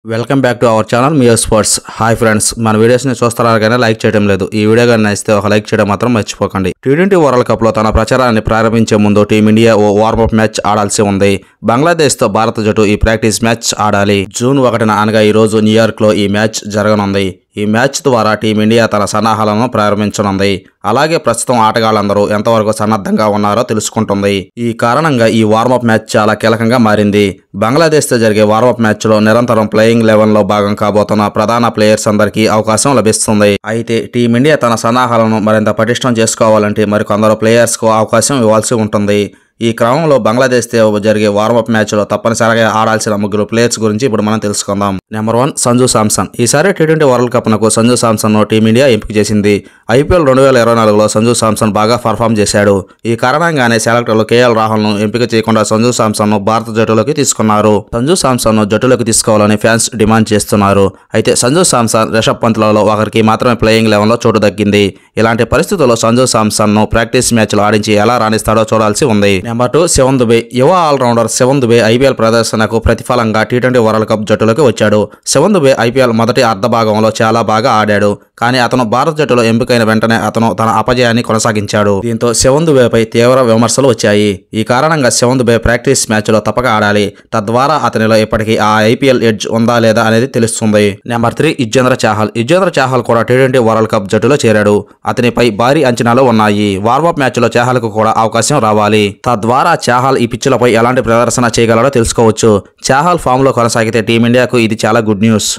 Welcome back to our channel Meo sports. Hi friends, మన వీడియోస్ని చూస్తున్నారు కానీ లైక్ చేయడం లేదు. ఈ వీడియో కానీ నచ్చితే ఒక లైక్ చేయడం మాత్రం మర్చిపోకండి. టీ20 వరల్డ్ కప్లో తన ప్రచారాన్ని ప్రారంభించే ముందు టీమిండియా ఓ వార్మప్ మ్యాచ్ ఆడాల్సి ఉంది. బంగ్లాదేశ్తో భారత జట్టు ఈ ప్రాక్టీస్ మ్యాచ్ ఆడాలి. జూన్ 1న అనగా ఈ రోజు న్యూయార్క్లో ఈ మ్యాచ్ జరగనుంది. ఈ మ్యాచ్ ద్వారా టీమిండియా తన సన్నాహాలను ప్రారంభించనుంది. అలాగే ప్రస్తుతం ఆటగాళ్లందరూ ఎంతవరకు సన్నద్ధంగా ఉన్నారో తెలుసుకుంటుంది. ఈ కారణంగా ఈ వార్మప్ మ్యాచ్ చాలా కీలకంగా మారింది. బంగ్లాదేశ్తో జరిగే వార్మప్ మ్యాచ్లో నిరంతరం ప్లేయింగ్ 11లో భాగం కాబోతున్న ప్రధాన ప్లేయర్స్ అందరికీ అవకాశం లభిస్తుంది. అయితే టీమిండియా తన సన్నాహాలను మరింత పటిష్టం చేసుకోవాలంటే మరికొందరు ప్లేయర్స్కు అవకాశం ఇవ్వాల్సి ఉంటుంది. ఈ క్రమంలో బంగ్లాదేశ్తో జరిగే వార్మప్ మ్యాచ్లో తప్పనిసరిగా ఆడాల్సిన ముగ్గురు ప్లేయర్స్ గురించి ఇప్పుడు మనం తెలుసుకుందాం. నెంబర్ 1 సంజు శాంసన్. ఈసారి టీ20 వరల్డ్ కప్నకు సంజు శాంసన్ను టీమిండియా ఎంపిక చేసింది. ఐపీఎల్ 2024లో సంజు శాంసన్ బాగా పర్ఫామ్ చేశాడు. ఈ కారణంగానే సెలెక్టర్లు కేఎల్ రాహుల్ను ఎంపిక చేయకుండా సంజు శాంసన్ను భారత జట్టులోకి తీసుకున్నారు. సంజు శాంసన్ను జట్టులోకి తీసుకోవాలని ఫ్యాన్స్ డిమాండ్ చేస్తున్నారు. అయితే సంజు శాంసన్, రిషబ్ పంత్లలో ఒకరికి మాత్రమే ప్లేయింగ్ 11లో చోటు దక్కింది. ఇలాంటి పరిస్థితుల్లో సంజు శాంసన్ను ప్రాక్టీస్ మ్యాచ్లు ఆడించి ఎలా రాణిస్తాడో చూడాల్సి ఉంది. నెంబర్ 2 శివం దుబే. యువ ఆల్రౌండర్ శివం దుబే ఐపీఎల్ ప్రదర్శనకు ప్రతిఫలంగా టీ20 వరల్డ్ కప్ జట్టులోకి వచ్చాడు. శివం దుబే ఐపీఎల్ మొదటి అర్ధభాగంలో చాలా బాగా ఆడాడు. కానీ అతను భారత జట్టులో ఎంపికైన వెంటనే అతను తన అపజయాన్ని కొనసాగించాడు. దీంతో శివం దుబేపై తీవ్ర విమర్శలు వచ్చాయి. ఈ కారణంగా శివం దుబే ప్రాక్టీస్ మ్యాచ్లో తప్పక ఆడాలి. తద్వారా అతనిలో ఇప్పటికీ ఆ ఐపీఎల్ ఎడ్జ్ ఉందా లేదా అనేది తెలుస్తుంది. నెంబర్ 3 యుజ్వేంద్ర చాహల్. యుజ్వేంద్ర చాహల్ కూడా టీ20 వరల్డ్ కప్ జట్టులో చేరాడు. అతనిపై భారీ అంచనాలు ఉన్నాయి. వార్మప్ మ్యాచ్లో చాహల్కు కూడా అవకాశం రావాలి. తద్వారా చాహల్ ఈ పిచ్చులపై ఎలాంటి ప్రదర్శన చేయగలడో తెలుసుకోవచ్చు. చాహల్ ఫామ్లో కొనసాగితే టీమిండియాకు ఇది చాలా గుడ్ న్యూస్.